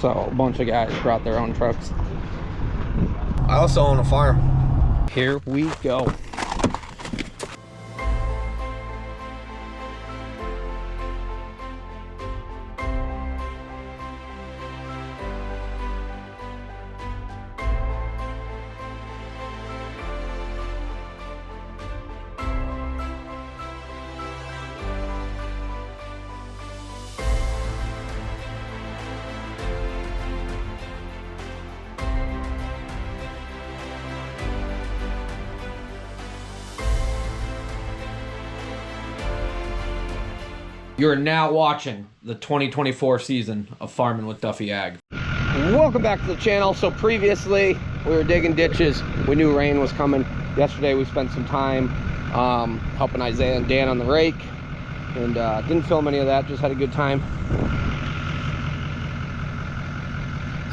So a bunch of guys brought their own trucks. I also own a farm. Here we go. You're now watching the 2024 season of Farming with Duffy Ag. Welcome back to the channel. So previously we were digging ditches. We knew rain was coming. Yesterday we spent some time helping Isaiah and Dan on the rake, and didn't film any of that, just had a good time.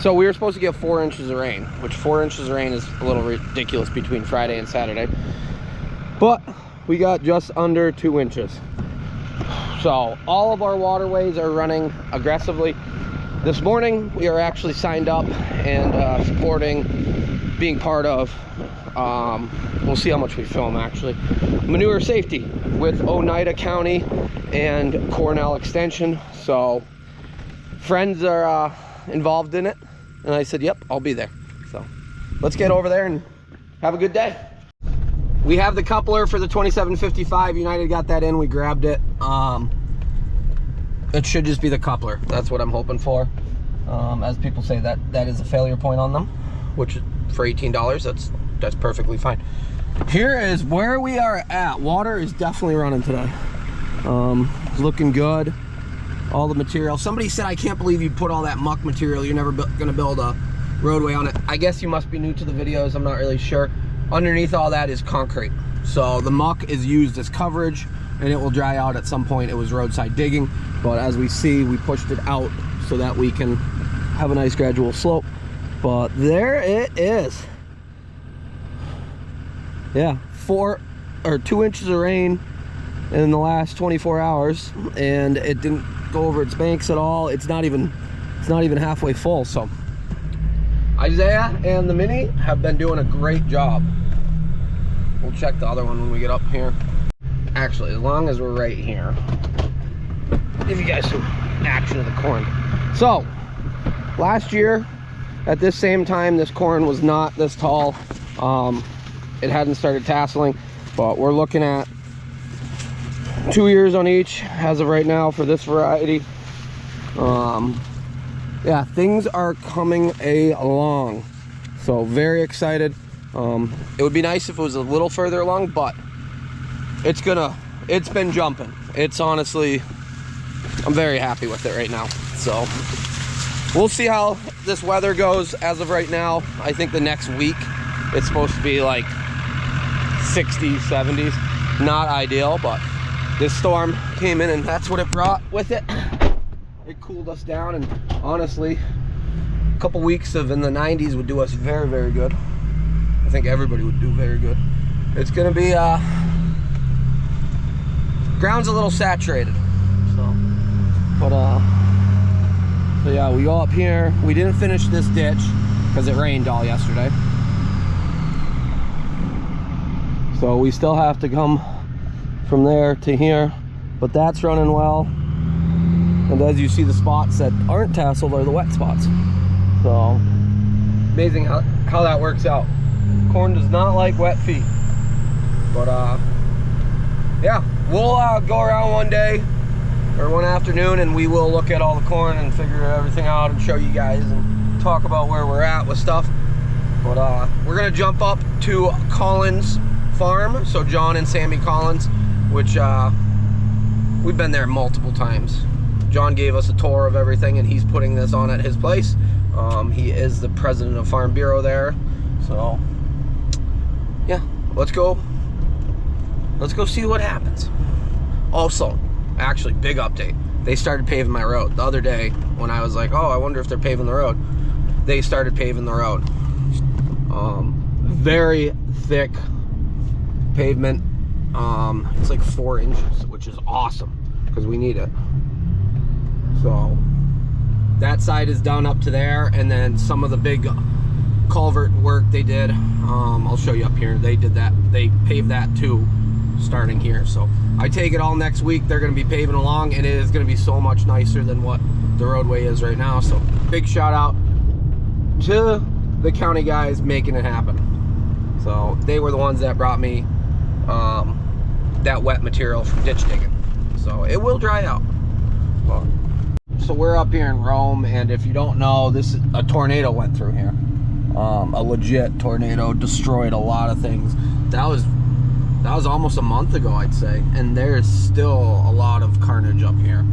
So we were supposed to get 4 inches of rain, which 4 inches of rain is a little ridiculous between Friday and Saturday, but we got just under 2 inches. So all of our waterways are running aggressively. This morning we are actually signed up and supporting, being part of, we'll see how much we film actually, manure safety with Oneida County and Cornell Extension. So friends are involved in it, and I said, yep, I'll be there. So let's get over there and have a good day. We have the coupler for the 2755. United got that in, we grabbed it. It should just be the coupler. That's what I'm hoping for. As people say, that is a failure point on them, which for $18, that's perfectly fine. Here is where we are at. Water is definitely running today. Looking good. All the material. Somebody said, I can't believe you put all that muck material. You're never gonna build a roadway on it. I guess you must be new to the videos. I'm not really sure. Underneath all that is concrete. So the muck is used as coverage, and it will dry out at some point. It was roadside digging, but as we see, we pushed it out so that we can have a nice gradual slope. But there it is. Yeah, 2 inches of rain in the last 24 hours, and it didn't go over its banks at all. It's not even halfway full. So Isaiah and the Mini have been doing a great job. We'll check the other one when we get up here. Actually, as long as we're right here, give you guys some action of the corn. So last year at this same time, this corn was not this tall. It hadn't started tasseling, but we're looking at 2 years on each as of right now for this variety. Yeah, things are coming along, so very excited. It would be nice if it was a little further along, but it's been jumping. It's honestly, I'm very happy with it right now. So we'll see how this weather goes. As of right now, I think the next week it's supposed to be like 60s, 70s. Not ideal, but this storm came in and that's what it brought with it. It cooled us down, and honestly, a couple weeks of in the 90s would do us very, very good. I think everybody would do very good. It's gonna be, ground's a little saturated, so yeah, we go up here. We didn't finish this ditch because it rained all yesterday, so we still have to come from there to here, but that's running well. And as you see, the spots that aren't tasseled are the wet spots. So amazing how that works out. Corn does not like wet feet. But yeah, we'll go around one day or one afternoon, and we will look at all the corn and figure everything out and show you guys and talk about where we're at with stuff. But we're gonna jump up to Collins Farm. So John and Sammy Collins, which we've been there multiple times. John gave us a tour of everything, and he's putting this on at his place. He is the president of Farm Bureau there. So yeah, let's go see what happens. Also, actually, big update. They started paving my road the other day when I was like, oh, I wonder if they're paving the road. They started paving the road. Very thick pavement. It's like 4 inches, which is awesome because we need it. So That side is done up to there, and then some of the big culvert work they did, I'll show you up here. They did that. They paved that too, starting here. So I take it all next week. They're going to be paving along, and it is going to be so much nicer than what the roadway is right now. So big shout out to the county guys making it happen. So they were the ones that brought me that wet material from ditch digging. So it will dry out. So we're up here in Rome, and if you don't know, a tornado went through here. A legit tornado, destroyed a lot of things. That was almost a month ago, I'd say, and there's still a lot of carnage up here.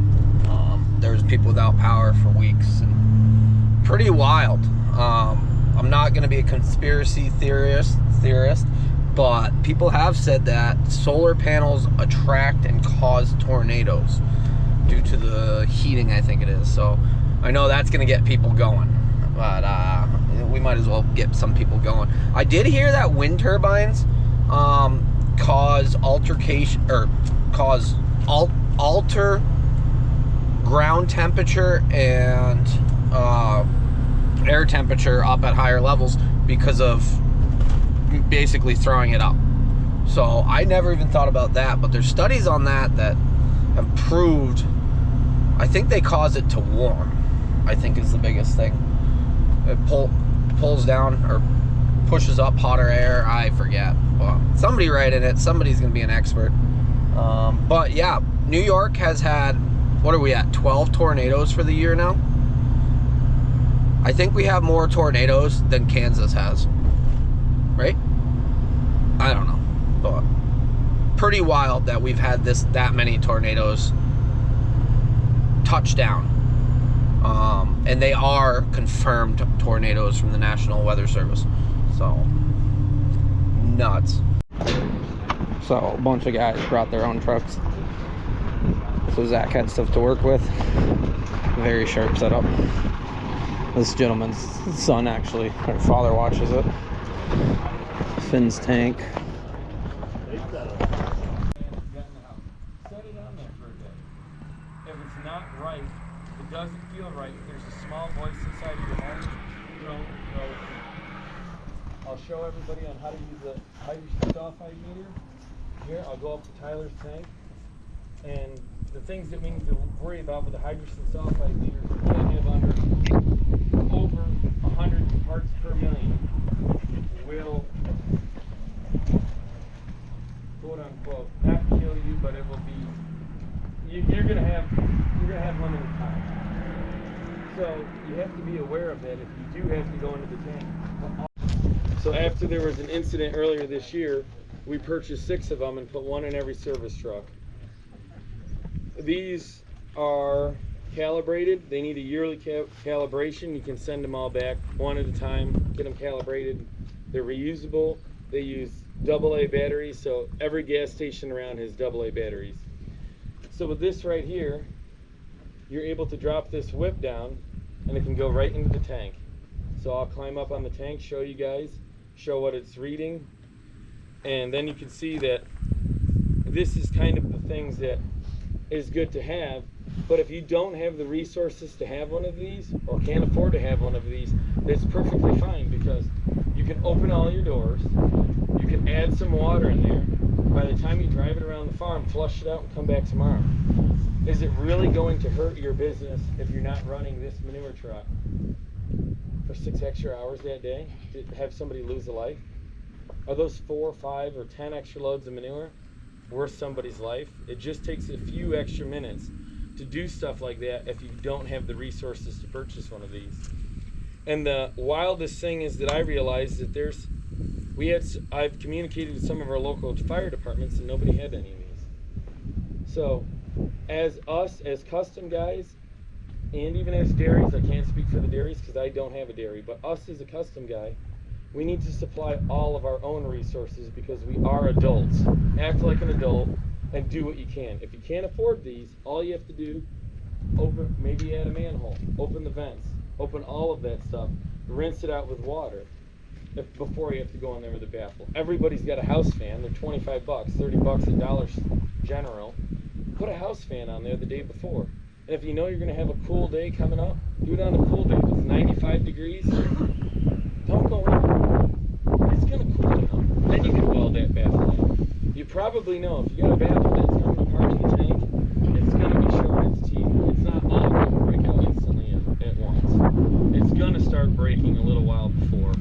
There's people without power for weeks, and pretty wild. I'm not going to be a conspiracy theorist, but people have said that solar panels attract and cause tornadoes due to the heating, I think it is. So I know that's going to get people going, but we might as well get some people going. I did hear that wind turbines cause alter ground temperature and air temperature up at higher levels because of basically throwing it up. So I never even thought about that, but there's studies on that have proved, I think they cause it to warm, I think is the biggest thing. It pulls down or pushes up hotter air, I forget. Well, somebody write in it, somebody's gonna be an expert. But yeah, New York has had, what are we at, 12 tornadoes for the year now? I think we have more tornadoes than Kansas has, right? I don't know, but pretty wild that we've had that many tornadoes touch down. And they are confirmed tornadoes from the National Weather Service. So, nuts. So, a bunch of guys brought their own trucks. So Zach had stuff to work with. Very sharp setup. This gentleman's son, actually, her father watches it. Finn's tank. Set it on there for a day. If it's not right, it doesn't feel right, there's a small voice inside of your head. I'll show everybody on how to use the hydrogen sulfide meter. Here, I'll go up to Tyler's tank. And the things that we need to worry about with the hydrogen sulfide meter is we can't have under over 100 parts per million. Will, quote unquote, not kill you, but it will be, you're gonna have limited time. So you have to be aware of that if you do have to go into the tank. So after there was an incident earlier this year, we purchased 6 of them and put 1 in every service truck. These are calibrated. They need a yearly calibration. You can send them all back one at a time, get them calibrated. They're reusable. They use AA batteries, so every gas station around has AA batteries. So with this right here, you're able to drop this whip down and it can go right into the tank. So I'll climb up on the tank, show you guys, show what it's reading, and then you can see that this is kind of the things that is good to have. But if you don't have the resources to have one of these or can't afford to have one of these, that's perfectly fine, because you can open all your doors, you can add some water in there. By the time you drive it around the farm, flush it out and come back tomorrow. Is it really going to hurt your business if you're not running this manure truck for 6 extra hours that day to have somebody lose a life? Are those 4, 5, or 10 extra loads of manure worth somebody's life? It just takes a few extra minutes to do stuff like that if you don't have the resources to purchase one of these. And the wildest thing is that I realized that I've communicated with some of our local fire departments and nobody had any of these. So as custom guys, and even as dairies, I can't speak for the dairies because I don't have a dairy, but us as a custom guy, we need to supply all of our own resources because we are adults. Act like an adult and do what you can. If you can't afford these, all you have to do, maybe add a manhole, open the vents, open all of that stuff, rinse it out with water before you have to go in there with a baffle. Everybody's got a house fan. They're 25 bucks, 30 bucks at Dollar General. Put a house fan on there the day before. And if you know you're going to have a cool day coming up, do it on a cool day. If it's 95 degrees, don't go in. It's going to cool down. Then you can weld that baffle. You probably know if you got a baffle that's coming apart in the tank, it's going to be showing its teeth. It's not all going to break out instantly at once. It's going to start breaking a little while before.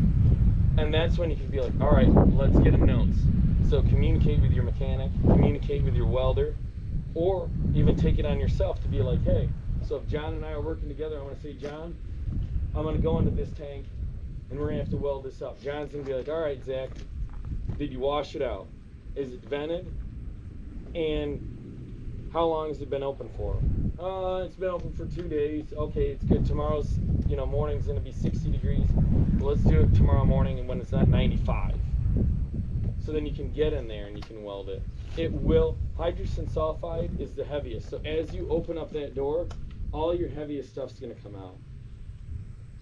And that's when you can be like, all right, let's get them notes. So communicate with your mechanic, communicate with your welder, or even take it on yourself to be like, hey, so if John and I are working together, I want to say, John, I'm going to go into this tank and we're going to have to weld this up. John's going to be like, all right, Zach, did you wash it out? Is it vented? And how long has it been open for? It's been open for 2 days. Okay, it's good. Tomorrow's, morning's going to be 60 degrees. Well, let's do it tomorrow morning and when it's not 95. So then you can get in there and you can weld it. Hydrogen sulfide is the heaviest. So as you open up that door, all your heaviest stuff's going to come out.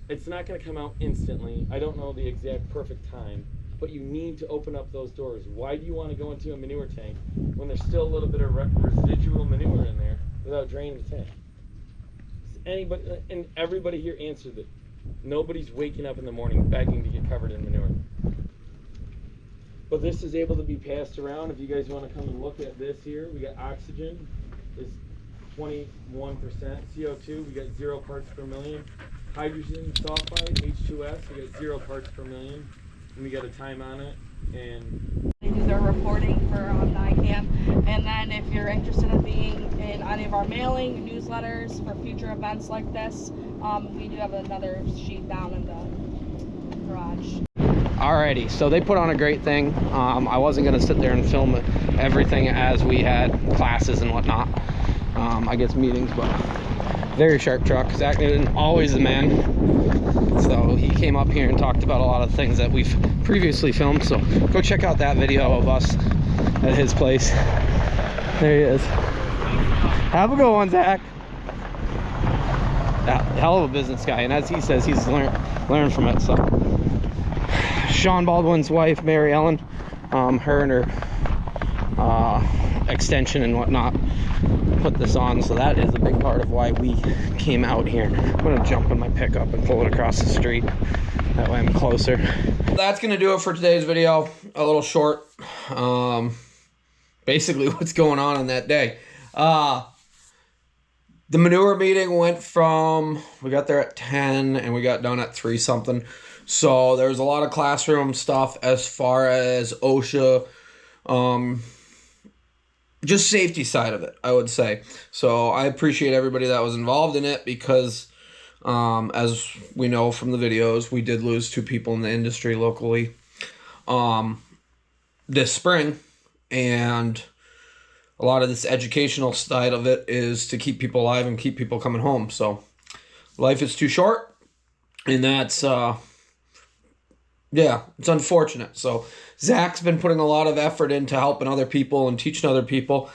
It's not going to come out instantly. I don't know the exact perfect time, but you need to open up those doors. Why do you want to go into a manure tank when there's still a little bit of residual manure in there without draining the tank? Anybody and everybody here answered it. Nobody's waking up in the morning begging to get covered in manure. But this is able to be passed around. If you guys want to come and look at this here, we got oxygen is 21%, CO2 we got 0 parts per million, hydrogen sulfide H2S we got 0 parts per million, and we got a time on it. And they do their reporting for NICAM. And then if you're interested in being in any of our mailing newsletters for future events like this, we do have another sheet down in the garage. Alrighty, so they put on a great thing. I wasn't going to sit there and film everything as we had classes and whatnot. I guess meetings, but very sharp truck. Zach Newton, always the man. So he came up here and talked about a lot of things that we've previously filmed. So go check out that video of us at his place. There he is. Have a good one, Zach. Yeah, hell of a business guy, and as he says, he's learned from it. So Sean Baldwin's wife, Mary Ellen, her and her extension and whatnot put this on, so that is a big part of why we came out here. I'm gonna jump in my pickup and pull it across the street, that way I'm closer. That's gonna do it for today's video. A little short, basically what's going on in that day. The manure meeting went from, we got there at 10 and we got done at 3 something. So there's a lot of classroom stuff as far as OSHA, just safety side of it, I would say. So I appreciate everybody that was involved in it because, as we know from the videos, we did lose 2 people in the industry locally this spring. And a lot of this educational side of it is to keep people alive and keep people coming home. So life is too short, and that's... yeah, it's unfortunate. So Zach's been putting a lot of effort into helping other people and teaching other people.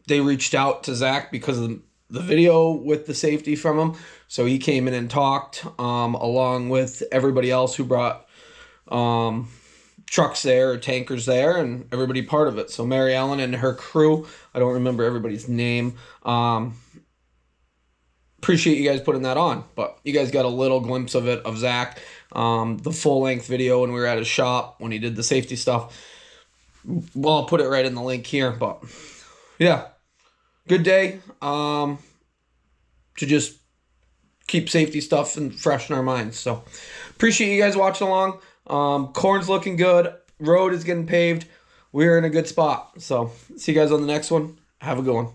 They reached out to Zach because of the video with the safety from him. So he came in and talked along with everybody else who brought trucks there or tankers there and everybody part of it. So Mary Ellen and her crew, I don't remember everybody's name. Appreciate you guys putting that on, but you guys got a little glimpse of it, of Zach. The full-length video when we were at his shop when he did the safety stuff. Well, I'll put it right in the link here, but yeah, good day to just keep safety stuff and fresh in our minds. So appreciate you guys watching along. Corn's looking good, road is getting paved, we're in a good spot. So see you guys on the next one. Have a good one.